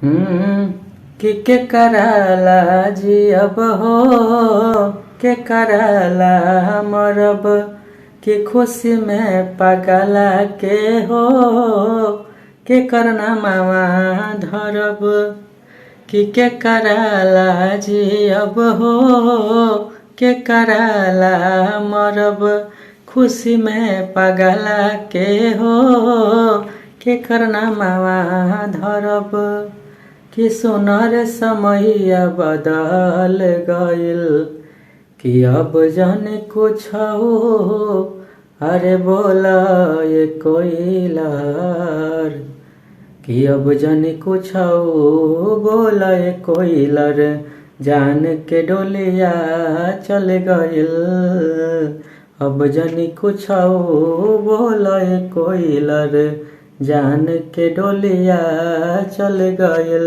हम्म, के कराला जी अब हो, के कराला मरब, के खुशी में पगला के हो, के करना मावा धरब, के कराला जी अब हो, के कराला मरब, खुशी में पगला के हो, के करना मावा धरब। कि सुनर समय बदल गइल, कि अब जाने कुछ हो, अरे बोला ये कोइलर, कि अब जाने कुछ हो, बोला ये कोइलर, जान के डोलिया चल गइल। अब जाने कुछ हो, बोला ये कोइलर, जान के डोलिया चल गइल।